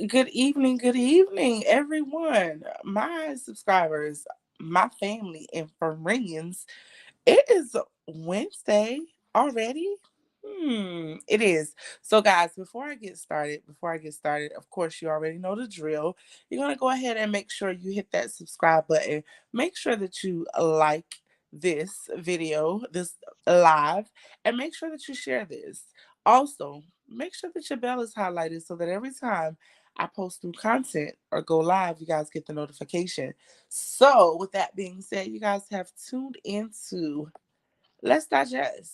Good evening, everyone. My subscribers, my family, and friends. It is Wednesday already. It is. So, guys, before I get started, of course, you already know the drill. You're gonna go ahead and make sure you hit that subscribe button. Make sure that you like this video, this live, and make sure that you share this. Also, make sure that your bell is highlighted so that every time I post new content or go live, you guys get the notification. So, with that being said, you guys have tuned into Let's Digest.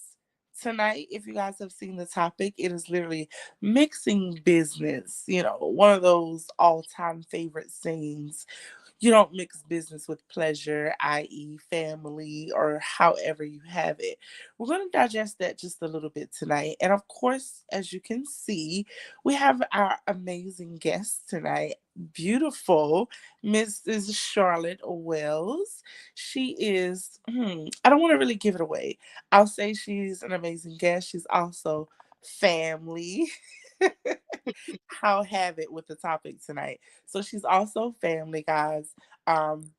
Tonight, if you guys have seen the topic, it is literally mixing business. One of those all time favorite sayings. You don't mix business with pleasure, i.e., family, or however you have it. We're going to digest that just a little bit tonight. And of course, as you can see, we have our amazing guest tonight, beautiful Mrs. Charlotte Wells. She is, I don't want to really give it away. I'll say she's an amazing guest. She's also family. How have it with the topic tonight. So she's also family, guys. Um,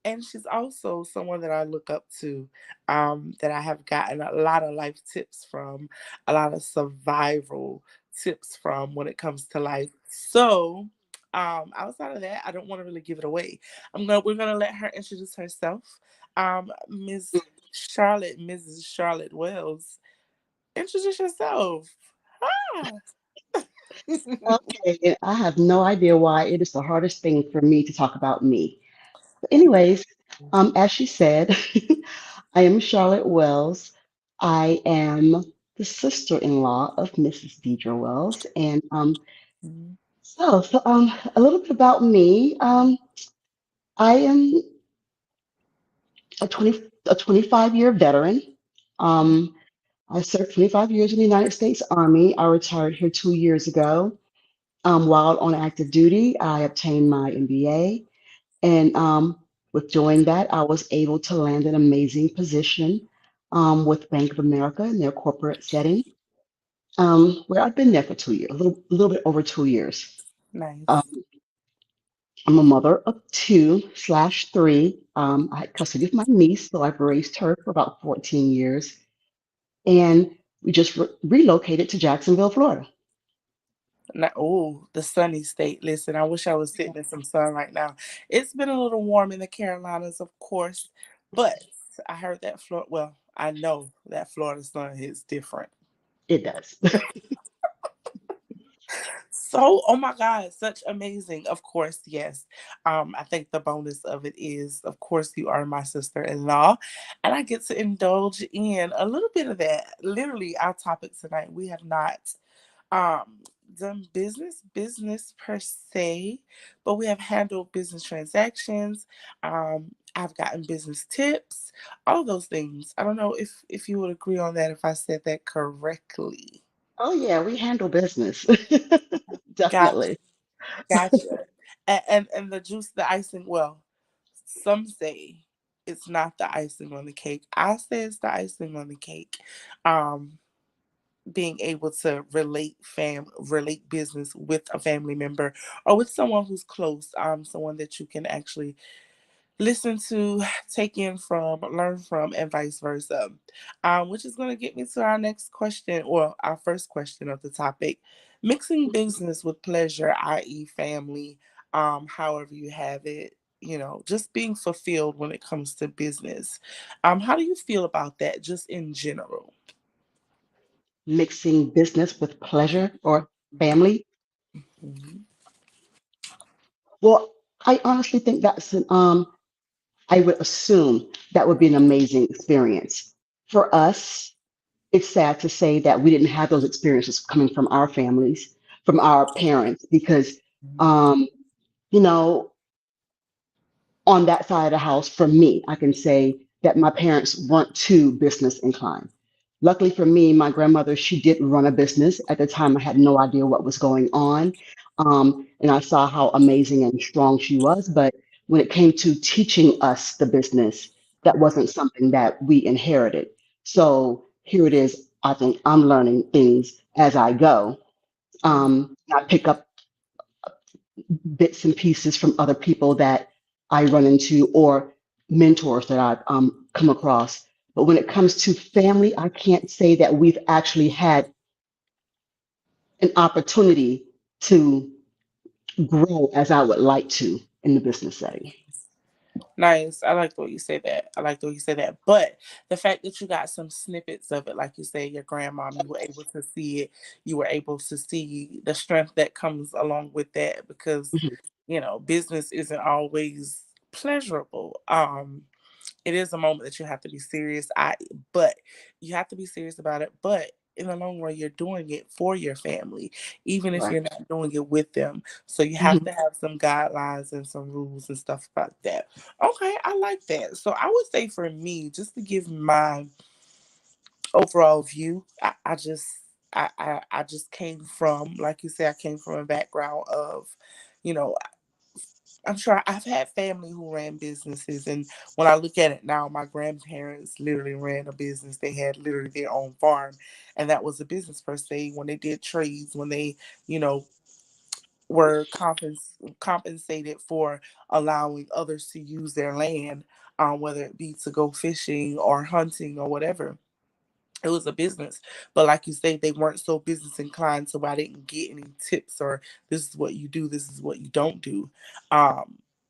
and she's also someone that I look up to, that I have gotten a lot of life tips from, a lot of survival tips from when it comes to life. So, outside of that, I don't want to really give it away. We're gonna let her introduce herself. Ms. Charlotte, Mrs. Charlotte Wells, introduce yourself. Ah. Okay, I have no idea why it is the hardest thing for me to talk about me. But anyways, as she said, I am Charlotte Wells. I am the sister-in-law of Mrs. Deidre Wells, and a little bit about me. I am a 25-year veteran. Um, I served 25 years in the United States Army. I retired here 2 years ago. While on active duty, I obtained my MBA, and with doing that, I was able to land an amazing position with Bank of America in their corporate setting, where I've been there for 2 years, a little bit over 2 years. Um, Nice. I'm a mother of two slash three. I had custody of my niece, so I've raised her for about 14 years, and we just relocated to Jacksonville, Florida. Oh, the sunny state. Listen, I wish I was sitting in some sun right now. It's been a little warm in the Carolinas, of course, but I heard that Florida. Well, I know that Florida sun is different. It does. So, oh my God, such amazing. Of course, yes. I think the bonus of it is, of course, you are my sister-in-law, and I get to indulge in a little bit of that. Literally, our topic tonight, we have not um done business per se, but we have handled business transactions. I've gotten business tips, all those things. I don't know if you would agree on that if I said that correctly. Oh yeah, we handle business. Gotcha. Definitely. Gotcha. And the juice, the icing, well, some say it's not the icing on the cake. I say it's the icing on the cake. Um, Being able to relate business with a family member or with someone who's close, someone that you can actually listen to, take in from, learn from, and vice versa. Which is going to get me to our next question, or our first question of the topic: mixing business with pleasure, i.e., family. However you have it. Just being fulfilled when it comes to business. How do you feel about that, just in general? Mixing business with pleasure or family. Mhm. Well, I honestly think I would assume that would be an amazing experience. For us, it's sad to say that we didn't have those experiences coming from our families, from our parents, because, um, you know, on that side of the house, for me, I can say that my parents weren't too business inclined. Luckily for me, my grandmother, she did run a business. At the time, I had no idea what was going on. And I saw how amazing and strong she was. But when it came to teaching us the business, that wasn't something that we inherited. So here it is. I think I'm learning things as I go. I pick up bits and pieces from other people that I run into or mentors that I've come across. But when it comes to family, I can't say that we've actually had an opportunity to grow as I would like to in the business setting. Nice. I like the way you say that. I like the way you say that. But the fact that you got some snippets of it, like you say, your grandmom, you were able to see it. You were able to see the strength that comes along with that because, Mhm. business isn't always pleasurable. It is a moment that you have to be serious. But you have to be serious about it. But in the long run, you're doing it for your family, even if Right. you're not doing it with them. So you have Mhm. to have some guidelines and some rules and stuff about that. Okay, I like that. So I would say for me, just to give my overall view, I just came from, like you said, I came from a background of, you know, I'm sure I've had family who ran businesses, and when I look at it now, my grandparents literally ran a business. They had literally their own farm, and that was a business per se. When they did trades, when they, you know, were compensated for allowing others to use their land, whether it be to go fishing or hunting or whatever, it was a business. But like you say, they weren't so business inclined, so I didn't get any tips or this is what you do, this is what you don't do.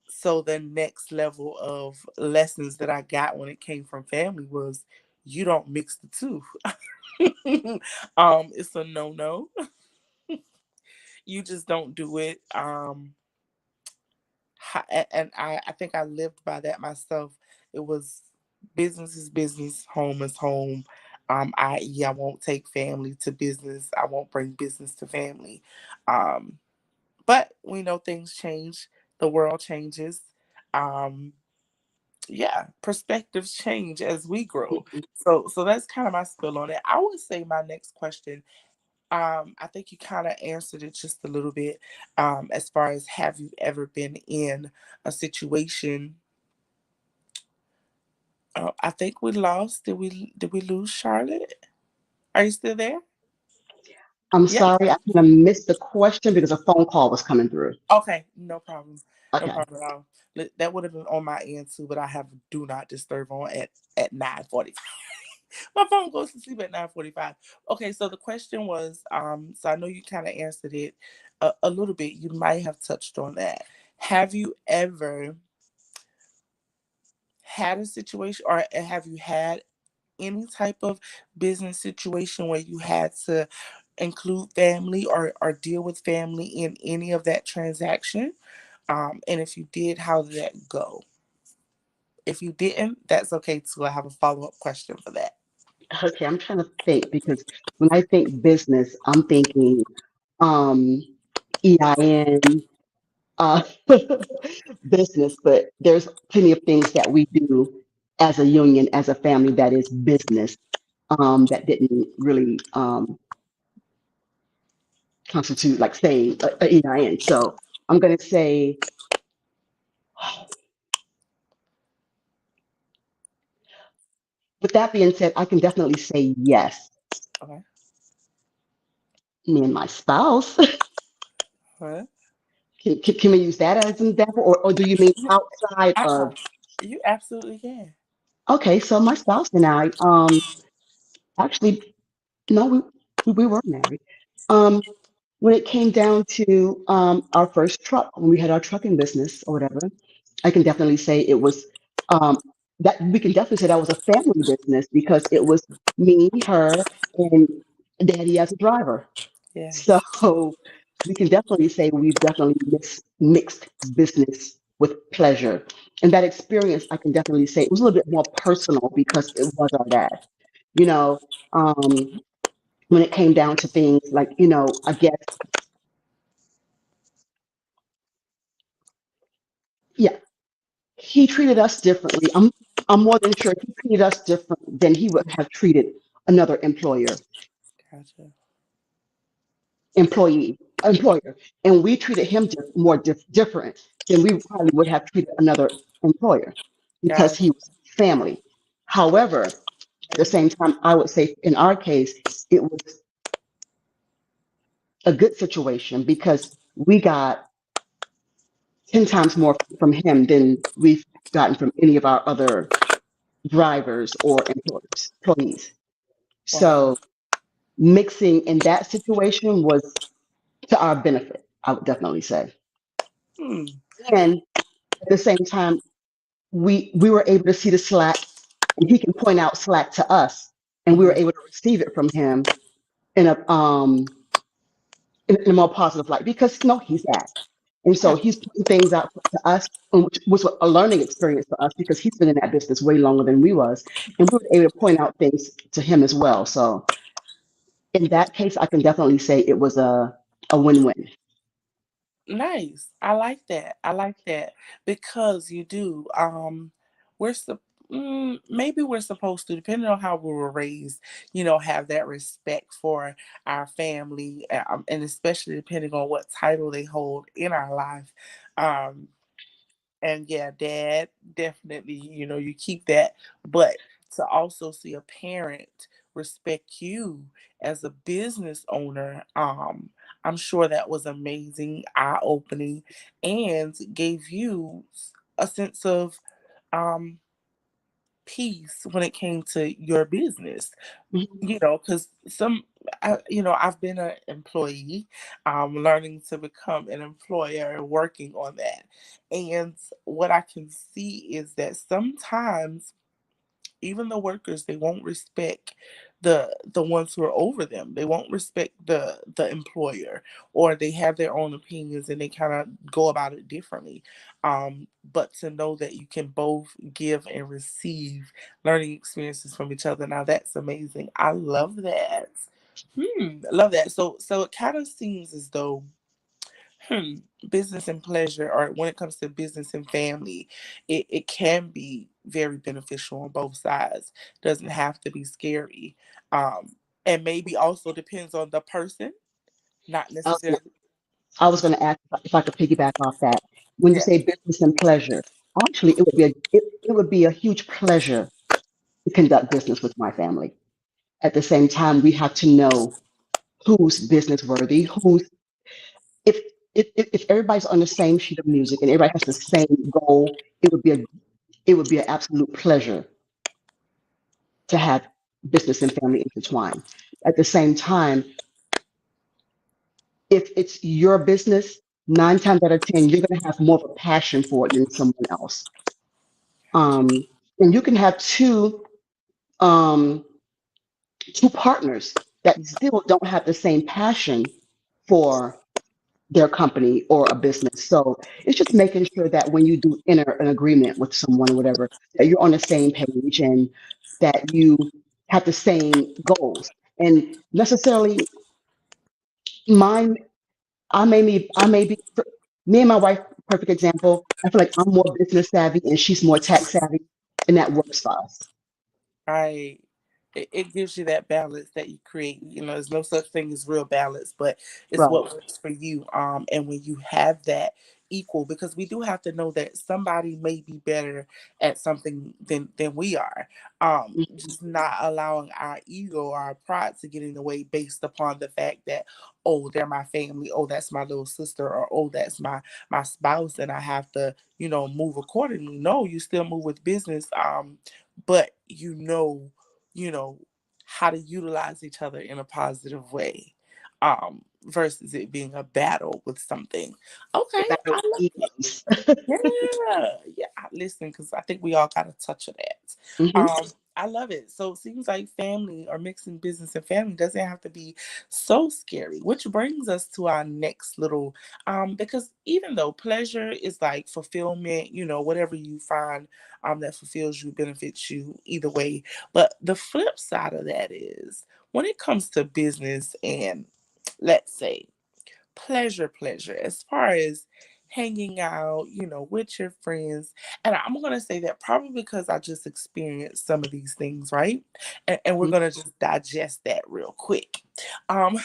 So the next level of lessons that I got when it came from family was you don't mix the two. It's a no. You just don't do it. And I think I lived by that myself. It was business is business, home is home. I won't take family to business. I won't bring business to family. Um, but we know things change. The world changes. Um, yeah, perspectives change as we grow. So that's kind of my spill on it. I would say my next question, I think you kind of answered it just a little bit, as far as have you ever been in a situation. I think we lost. Did we lose Charlotte? Are you still there? I'm Yeah. sorry, I kind of missed the question because a phone call was coming through. Okay. No problem. No Okay. problem at all. That would have been on my end too, but I have do not disturb on at 9:45. My phone goes to sleep at 9:45. Okay, so the question was, so I know you kind of answered it a little bit. You might have touched on that. Have you ever had a situation, or have you had any type of business situation where you had to include family or deal with family in any of that transaction? And if you did, how did that go? If you didn't, that's okay too. I have a follow-up question for that. Okay, I'm trying to think because when I think business, I'm thinking um, EIN, uh, business, but there's plenty of things that we do as a union, as a family that is business, that didn't really constitute, like, say, a EIN. So I'm going to say, with that being said, I can definitely say yes. Okay. Me and my spouse. Huh? Can we use that as an example, or do you mean outside Uh-uh. of? You absolutely can. Okay, so my spouse and I, actually, no, we were married. Um, when it came down to our first truck, when we had our trucking business or whatever, I can definitely say it was um, that we can definitely say that was a family business because it was me, her, and daddy as a driver. So Yes. we can definitely say we've definitely mixed business with pleasure. And that experience, I can definitely say it was a little bit more personal because it was our dad. You know, um, when it came down to things like, I guess, yeah, he treated us differently. I'm more than sure he treated us different than he would have treated another Gotcha. employer, and we treated him more different than we probably would have treated another employer because he Gotcha. was family. However, at the same time, I would say in our case, it was a good situation because we got 10 times more from him than we've gotten from any of our other drivers or employees. Wow. So mixing in that situation was to our benefit, I would definitely say. Hmm. And at the same time, we were able to see the slack, and he can point out slack to us, and we were Hmm. able to receive it from him in a more positive light because he's that. And so Right. he's putting things out to us, which was a learning experience for us because he's been in that business way longer than we was, and we were able to point out things to him as well. So in that case, I can definitely say it was a win-win. Nice. I like that. I like that because you do. We're maybe we're supposed to, depending on how we were raised, have that respect for our family, and especially depending on what title they hold in our life. Um, And yeah, dad, definitely, you keep that. But to also see a parent respect you as a business owner, I'm sure that was amazing, eye opening, and gave you a sense of um, peace when it came to your business. Mhm. Because I've been an employee, learning to become an employer and working on that. And what I can see is that sometimes even the workers, they won't respect the ones who are over them. They won't respect the employer, or they have their own opinions and they kind of go about it differently. But to know that you can both give and receive learning experiences from each other, now that's amazing. I love that. Love that. So it kind of seems as though, hmm, business and pleasure, or when it comes to business and family, it can be very beneficial on both sides. Doesn't have to be scary. And maybe also depends on the person, not I was gonna, necessarily. I was going to ask if I could piggyback off that. When you Yeah. say business and pleasure, actually, it would be a huge pleasure to conduct business with my family. At the same time, we have to know who's business worthy, who's if if everybody's on the same sheet of music and everybody has the same goal, it would be an absolute pleasure to have business and family intertwined. At the same time, if it's your business, 9 times out of 10, you're going to have more of a passion for it than someone else. Um, and you can have um, two partners that still don't have the same passion for their company or a business. So it's just making sure that when you do enter an agreement with someone or whatever, that you're on the same page and that you have the same goals. And necessarily, mine, I may be, me and my wife, perfect example. I feel like I'm more business savvy and she's more tech savvy, and that works for us. Right. It gives you that balance that you create. There's no such thing as real balance, but it's Right. what works for you. And when you have that equal, because we do have to know that somebody may be better at something than we are. Just not allowing our ego, our pride to get in the way based upon the fact that, oh, they're my family, oh, that's my little sister, or oh, that's my spouse, and I have to, move accordingly. No, you still move with business. But you know how to utilize each other in a positive way, versus it being a battle with something. The Okay, battle I of love it. egos. Yeah, yeah. Listen, because I think we all got a touch of that. Hmm. I love it. So it seems like family, or mixing business and family, doesn't have to be so scary. Which brings us to our next little, because even though pleasure is like fulfillment, whatever you find that fulfills you, benefits you either way. But the flip side of that is when it comes to business and, let's say, pleasure, as far as hanging out, with your friends. And I'm going to say that probably because I just experienced some of these things, right? And we're going to just digest that real quick. Um,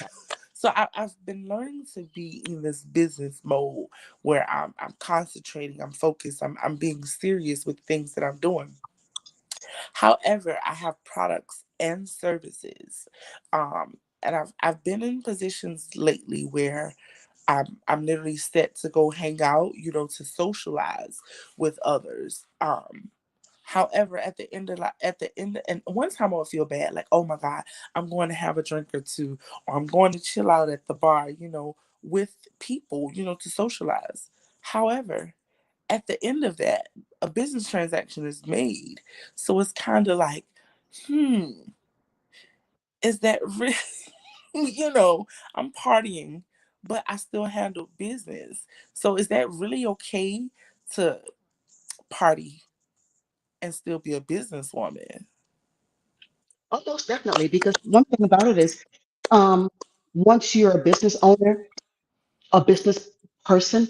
so I've been learning to be in this business mode where I'm concentrating, I'm focused, I'm being serious with things that I'm doing. However, I have products and services. and I've been in positions lately where I'm literally set to go hang out, to socialize with others. However, at the end, and one time I would feel bad, like, oh my God, I'm going to have a drink or two, or I'm going to chill out at the bar, with people, to socialize. However, at the end of that, a business transaction is made. So it's kind of like, hmm, is that really, I'm partying, but I still handle business. So is that really okay to party and still be a businesswoman? Oh, most definitely. Because one thing about it is, um, once you're a business owner, a business person,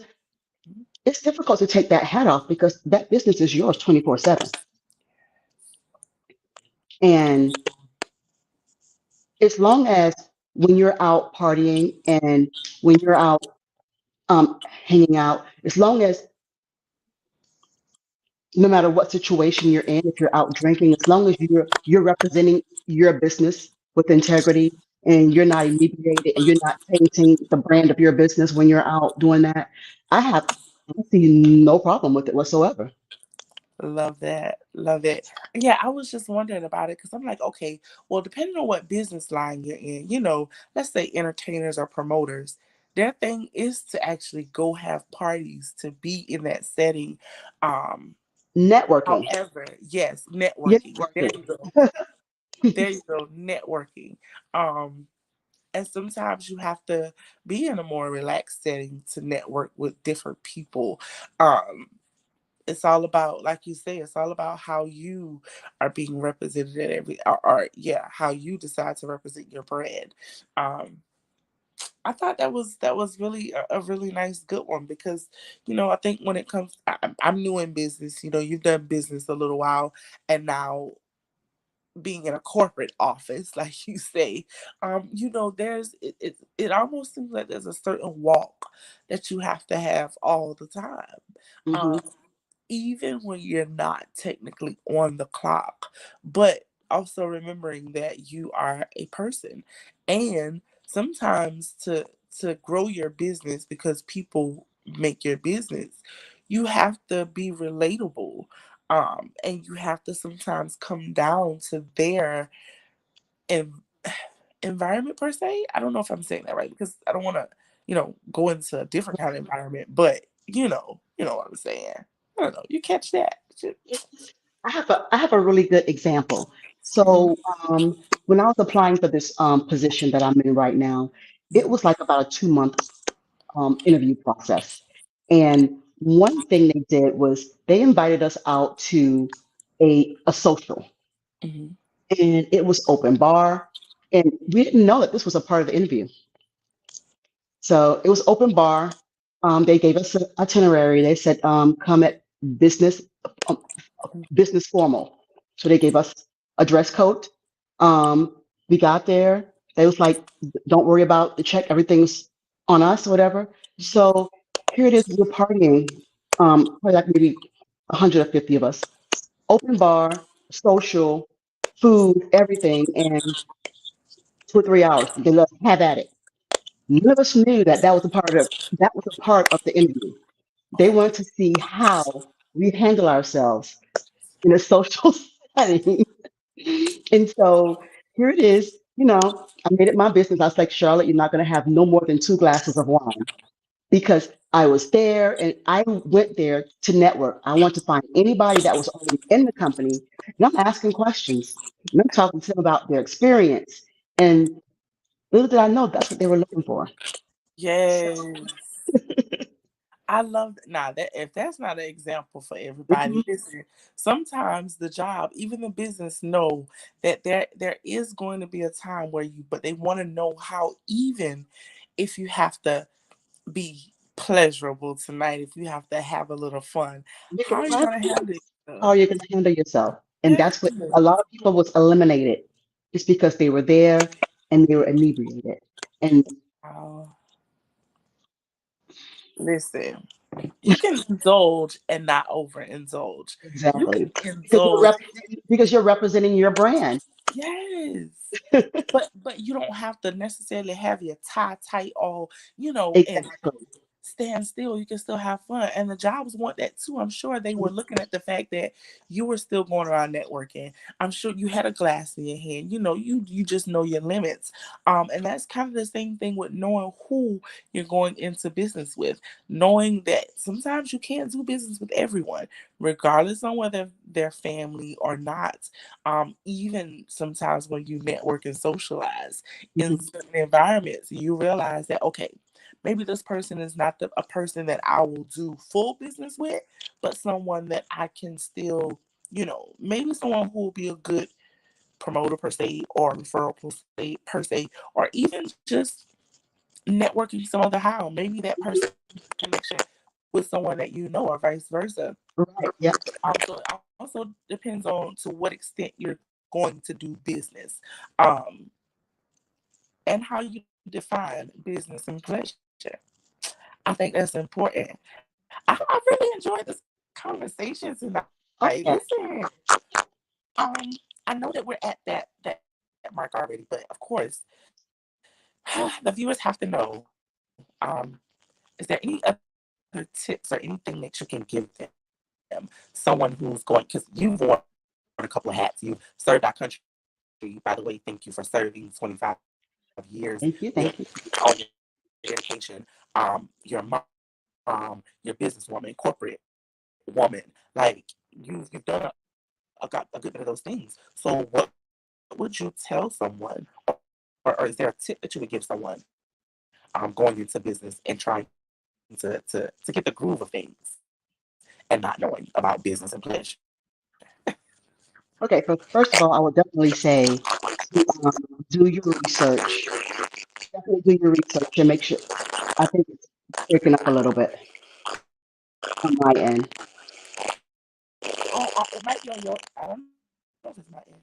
it's difficult to take that hat off because that business is yours 24/7. And as long as when you're out partying and when you're out hanging out, as long as no matter what situation you're in, if you're out drinking, as long as you're representing your business with integrity and you're not inebriated and you're not tainting the brand of your business when you're out doing that, I see no problem with it whatsoever. Love that. Love it. Yeah, I was just wondering about it because I'm like, okay, well, depending on what business line you're in, let's say entertainers or promoters, their thing is to actually go have parties, to be in that setting. Um, Networking. However, yes, networking. There Networking. you go. There you go, networking. Um, and sometimes you have to be in a more relaxed setting to network with different people. Um, it's all about, like you say, it's all about how you are being represented at or yeah, how you decide to represent your brand. Um, I thought that was really a really nice good one because I think when it comes, I'm new in business. You've done business a little while, and now being in a corporate office, like you say, there's it almost seems like there's a certain walk that you have to have all the time. Hmm. Um, Even when you're not technically on the clock, but also remembering that you are a person. And sometimes to grow your business because people make your business, you have to be relatable. And you have to sometimes come down to their en- environment per se. I don't know if I'm saying that right because I don't want to, go into a different kind of environment, but you know what I'm saying. I don't know. You catch that? I have a really good example. Mhm, So when I was applying for this position that I'm in right now, it mhm, was like about a 2 month interview process. And one thing they did was they invited us out to a social, mhm, and it was open bar, and we didn't know that this was a part of the interview. So it was open bar. They gave us an itinerary. They said, come at business um, business formal. So they gave us a dress code. We got there. They was like, don't worry about the check. Everything's on us or whatever. mhm. So here it is. We're partying. Probably like maybe 150 of us. Open bar, social, food, everything, and 2 or 3 hours. They let us have at it. None of us knew that that was a part of the interview. They wanted to see how we handle ourselves in a social setting. And so here it is. I made it my business. I was like, Charlotte, you're not going to have no more than 2 glasses of wine because I was there and I went there to network. I want to find anybody that was already in the company. And I'm asking questions. And I'm talking to them about their experience. And little did I know that's what they were looking for. So, Yes. I love now that if that's not an example for mhm. everybody, listen, sometimes the job, even the business know that there is going to be a time where but they want to know how, even if you have to be pleasurable tonight, if you have to have a little fun, You how can are you have gonna fun. handle How yourself? you can handle yourself. And Yeah. that's what a lot of people was eliminated just because they were there and they were inebriated. And Oh, listen. You can indulge and not overindulge. You can exactly because indulge. you're representing your brand. Yes. But you don't have to necessarily have your tie tight all, and Exactly. stand still. You can still have fun. And the jobs want that too. I'm sure they were looking at the fact that you were still going around networking. I'm sure you had a glass in your hand. You just know your limits. And that's kind of the same thing with knowing who you're going into business with. Knowing that sometimes you can't do business with everyone, regardless on whether they're family or not. Even sometimes when you network and socialize in Mhm. certain environments, you realize that okay, maybe this person is not a person that I will do full business with, but someone that I can still, maybe someone who will be a good promoter per se, or referral per se, or even just networking some other how. Maybe that person connection with someone that you know, or vice versa. Right. Yep. So it also depends on to what extent you're going to do business, um, and how you define business and pleasure. I think that's important. I really enjoyed this conversation tonight. Okay. Listen, um, I know that we're at that mark already, but of course, the viewers have to know. Is there any other tips or anything that you can give them? Someone who's going, because you've worn a couple of hats. You served our country. By the way, thank you for serving 25 years. Thank you. With Thank you. all your dedication. Your mom, your businesswoman, corporate woman. Like you've done got a good bit of those things. So what would you tell someone, or is there a tip that you would give someone going into business and trying to get the groove of things and not knowing about business and pleasure? Okay. First of all, I would definitely say to do your research. Definitely do your research and make sure. I think it's breaking up a little bit on my end. Oh, it might be on your. I don't know if it's my end.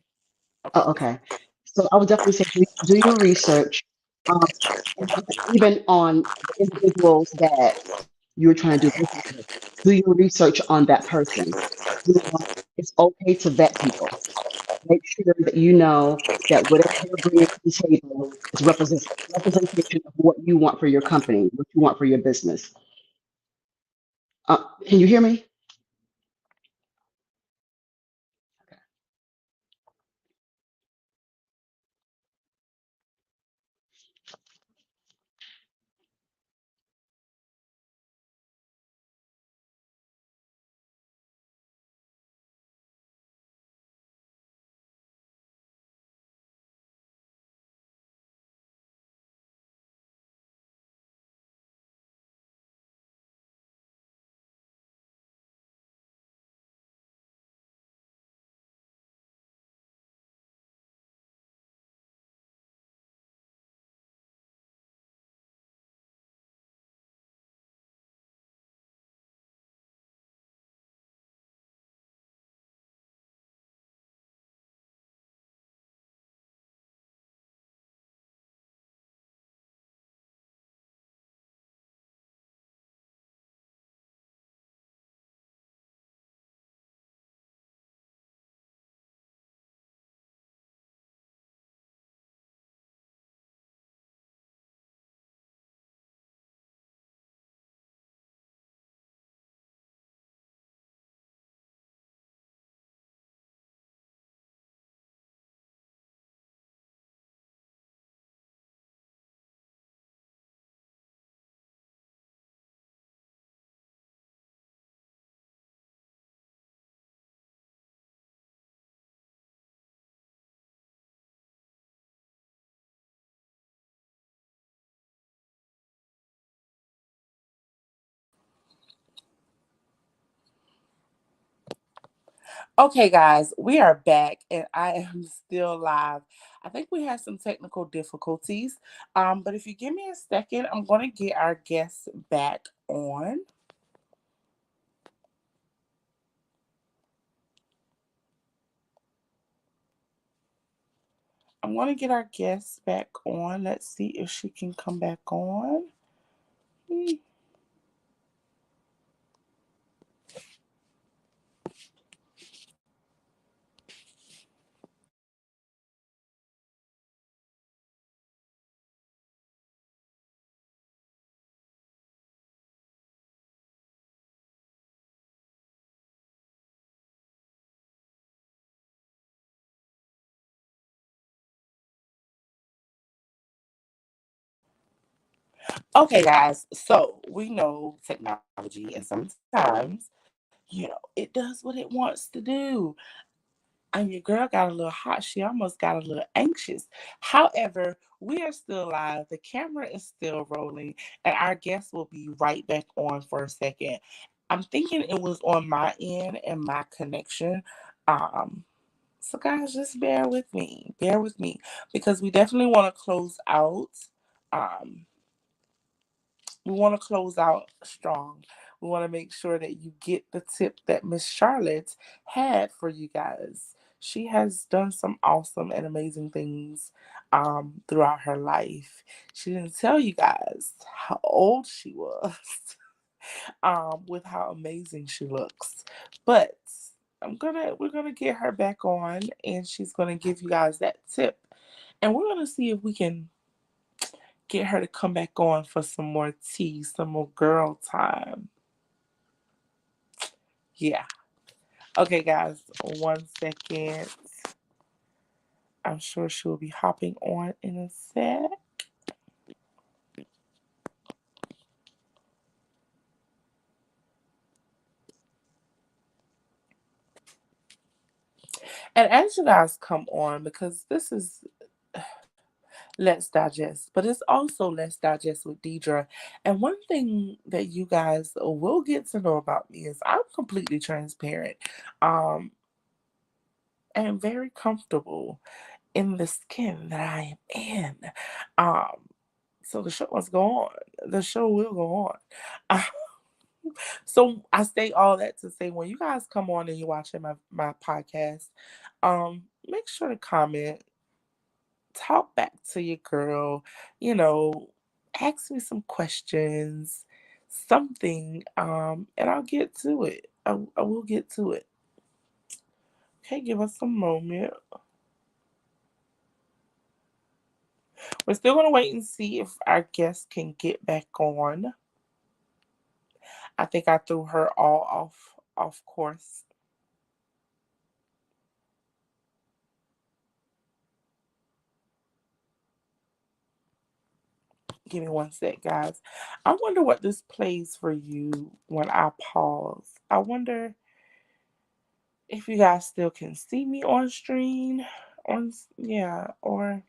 Okay, it's fine. Oh, okay. So I would definitely say do your research, um, and even on the individuals that you're trying to do business with. Do your research on that person. You know, it's okay to vet people. Make sure that you know that whatever they're bringing to the table is representation of what you want for your company, what you want for your business. Can you hear me? Okay, guys, we are back and I am still live. I think we had some technical difficulties. But if you give me a second, I'm going to get our guests back on. I'm going to get our guests back on. Let's see if she can come back on. Hmm. Okay, guys. So we know technology, and sometimes, it does what it wants to do. And your girl got a little hot. She almost got a little anxious. However, we are still live. The camera is still rolling, and our guest will be right back on for a second. I'm thinking it was on my end and my connection. Um, so guys, just bear with me. Bear with me because we definitely want to close out. Um, we want to close out strong. We want to make sure that you get the tip that Miss Charlotte had for you guys. She has done some awesome and amazing things throughout her life. She didn't tell you guys how old she was, with how amazing she looks. But we're gonna get her back on, and she's gonna give you guys that tip, and we're gonna see if we can get her to come back on for some more tea, some more girl time. Yeah. Okay, guys, 1 second. I'm sure she'll be hopping on in a sec. And as you guys come on, because this is Let's Digest, but it's also Let's Digest with Deidre. And one thing that you guys will get to know about me is I'm completely transparent, um, and very comfortable in the skin that I am in. Um, so the show must go on. The show will go on. So I say all that to say when you guys come on and you're watching my podcast, make sure to comment, talk back to your girl, you know, ask me some questions, something, and I'll get to it. I will get to it. Okay, give us a moment. We're still gonna wait and see if our guest can get back on. I think I threw her all off course. Give me 1 sec, guys. I wonder what this plays for you when I pause. I wonder if you guys still can see me on screen. Yeah, or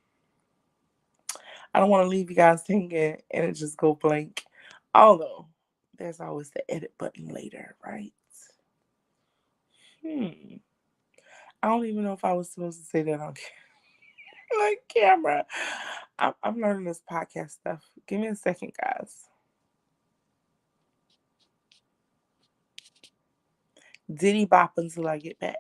I don't want to leave you guys hanging and it just go blank. Although there's always the edit button later, right? Hmm. I don't even know if I was supposed to say that on like camera. I'm learning this podcast stuff. Give me a second, guys. Diddy bop until I get back.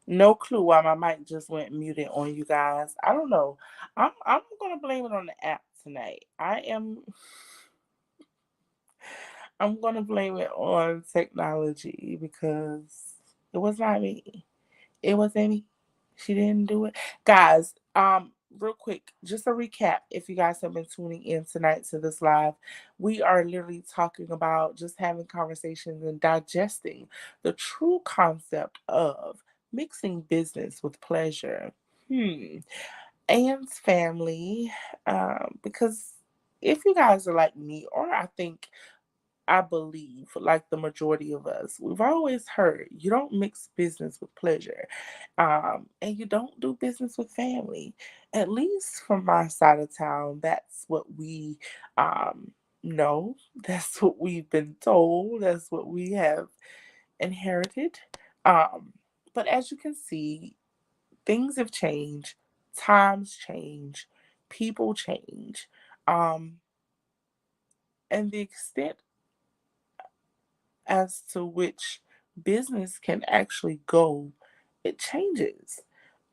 No clue why my mic just went muted on you guys. I don't know. I'm gonna blame it on the app tonight. I'm gonna blame it on technology because it was not me. It wasn't me. She didn't do it. Guys, real quick, just a recap. If you guys have been tuning in tonight to this live, we are literally talking about just having conversations and digesting the true concept of mixing business with pleasure. Anne's family, because if you guys are like me, or I believe, like the majority of us, we've always heard you don't mix business with pleasure, and you don't do business with family. At least from my side of town, that's what we know. That's what we've been told. That's what we have inherited. Um, but as you can see, things have changed, times change, people change, um, and the extent as to which business can actually go, it changes.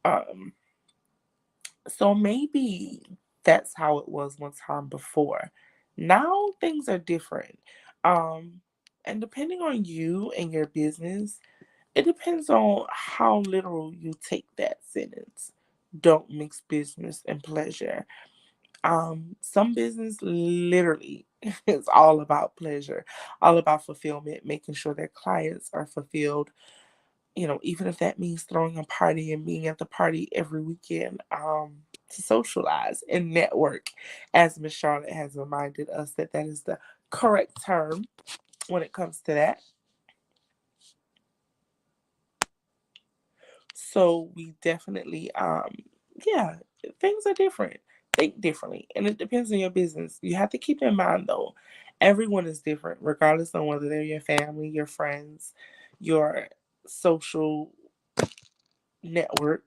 Um, So maybe that's how it was one time before. Now things are different. Um, and depending on you and your business, it depends on how literal you take that sentence. Don't mix business and pleasure. Some business literally is all about pleasure, all about fulfillment, making sure their clients are fulfilled, even if that means throwing a party and being at the party every weekend, to socialize and network, as Miss Charlotte has reminded us that that is the correct term when it comes to that. So we definitely, yeah, things are different. Think differently, and it depends on your business. You have to keep in mind though, everyone is different, regardless on whether they're your family, your friends, your social network,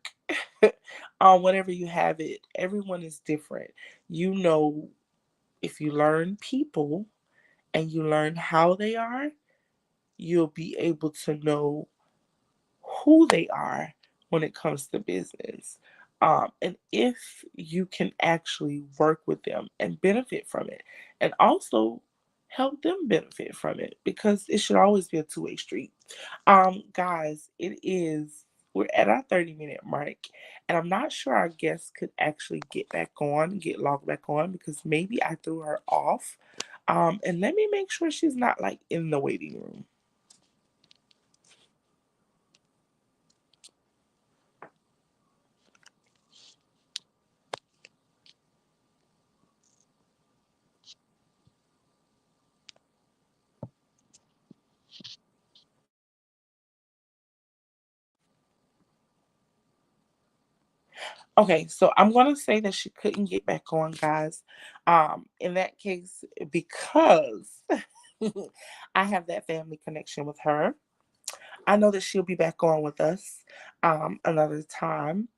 whatever you have it. Everyone is different. You know, if you learn people and you learn how they are, you'll be able to know who they are when it comes to business. And if you can actually work with them and benefit from it, and also help them benefit from it, because it should always be a two-way street. Guys, we're at our 30-minute mark, and I'm not sure our guest could actually get logged back on because maybe I threw her off. And let me make sure she's not like in the waiting room. Okay, so I'm gonna say that she couldn't get back on, guys. In that case, because I have that family connection with her, I know that she'll be back on with us another time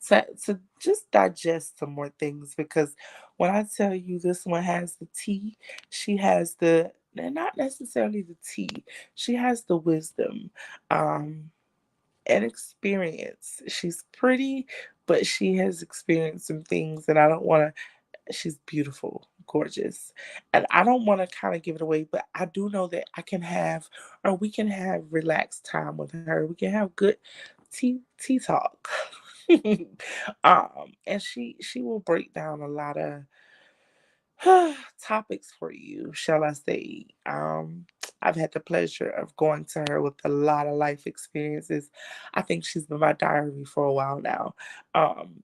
to just digest some more things. Because when I tell you this one has the tea, she has the not necessarily the tea, she has the wisdom. And experience. She's pretty, but she has experienced some things, and I don't want to. She's beautiful, gorgeous, and I don't want to kind of give it away, but I do know that I can have, or we can have relaxed time with her. We can have good tea talk. And she will break down a lot of topics for you, shall I say. I've had the pleasure of going to her with a lot of life experiences. I think she's been my diary for a while now. Um,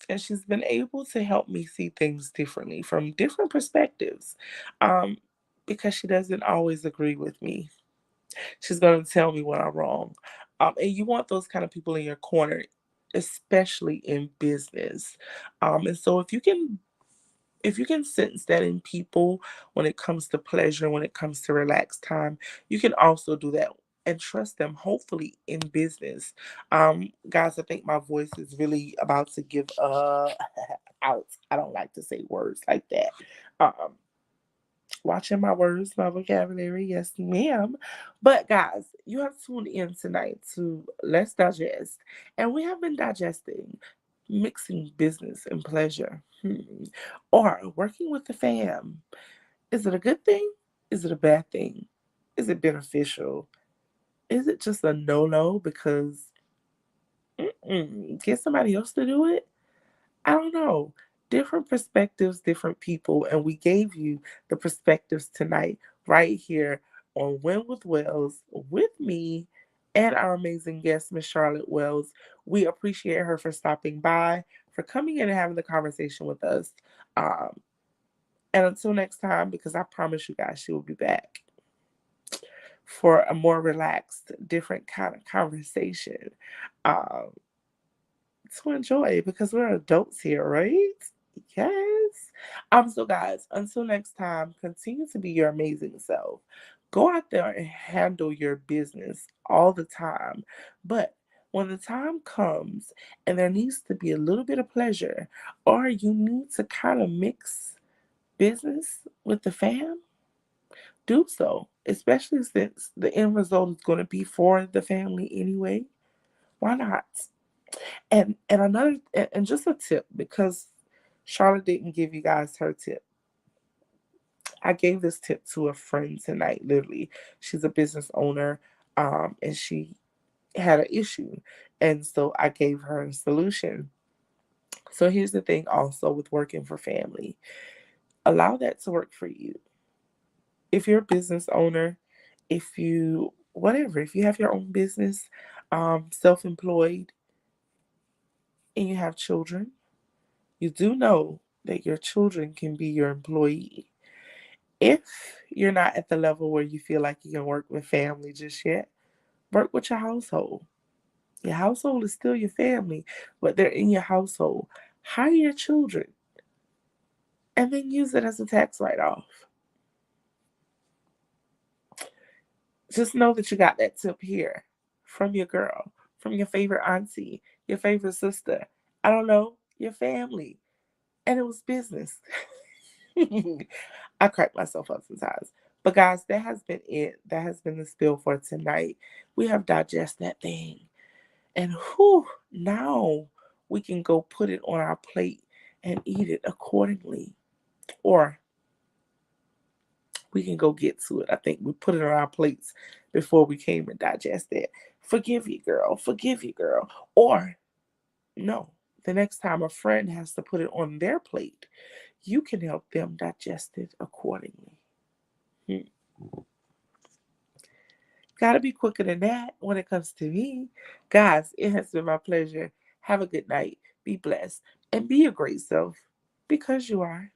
and she's been able to help me see things differently from different perspectives. Um, because she doesn't always agree with me. She's going to tell me when I'm wrong. And you want those kind of people in your corner, especially in business. And so if you can sense that in people when it comes to pleasure, when it comes to relaxed time, you can also do that and trust them, hopefully, in business. Guys, I think my voice is really about to give out. I don't like to say words like that. Um, Watching my words, my vocabulary, yes, ma'am. But guys, you have tuned in tonight to Let's Digest, and we have been digesting mixing business and pleasure, or working with the fam. Is it a good thing? Is it a bad thing? Is it beneficial? Is it just a no because get somebody else to do it? I don't know. Different perspectives, different people, and we gave you the perspectives tonight right here on Win with Wells with me and our amazing guest, Miss Charlotte Wells. We appreciate her for stopping by, for coming in and having the conversation with us. Um, and until next time, because I promise you guys she will be back for a more relaxed, different kind of conversation. Um, to enjoy because we're adults here, right? Yes. So guys, until next time, continue to be your amazing self. Go out there and handle your business all the time. But when the time comes and there needs to be a little bit of pleasure, or you need to kind of mix business with the fam, do so. Especially since the end result is going to be for the family anyway. Why not? And just a tip, because Charlotte didn't give you guys her tip. I gave this tip to a friend tonight, literally. She's a business owner, and she had an issue. And so I gave her a solution. So here's the thing also with working for family. Allow that to work for you. If you're a business owner, if you whatever, if you have your own business, self-employed, and you have children, you do know that your children can be your employee. If you're not at the level where you feel like you can work with family just yet, work with your household. Your household is still your family, but they're in your household. Hire your children and then use it as a tax write off. Just know that you got that tip here from your girl, from your favorite auntie, your favorite sister. I don't know, your family. And it was business. I crack myself up sometimes. But guys, that has been it. That has been the spill for tonight. We have digested that thing. And whew, now we can go put it on our plate and eat it accordingly. Or we can go get to it. I think we put it on our plates before we came and digested. Forgive you, girl. Forgive you, girl. Or no, the next time a friend has to put it on their plate, you can help them digest it accordingly. Hmm. Gotta be quicker than that when it comes to me. Guys, it has been my pleasure. Have a good night. Be blessed. And be your great self because you are.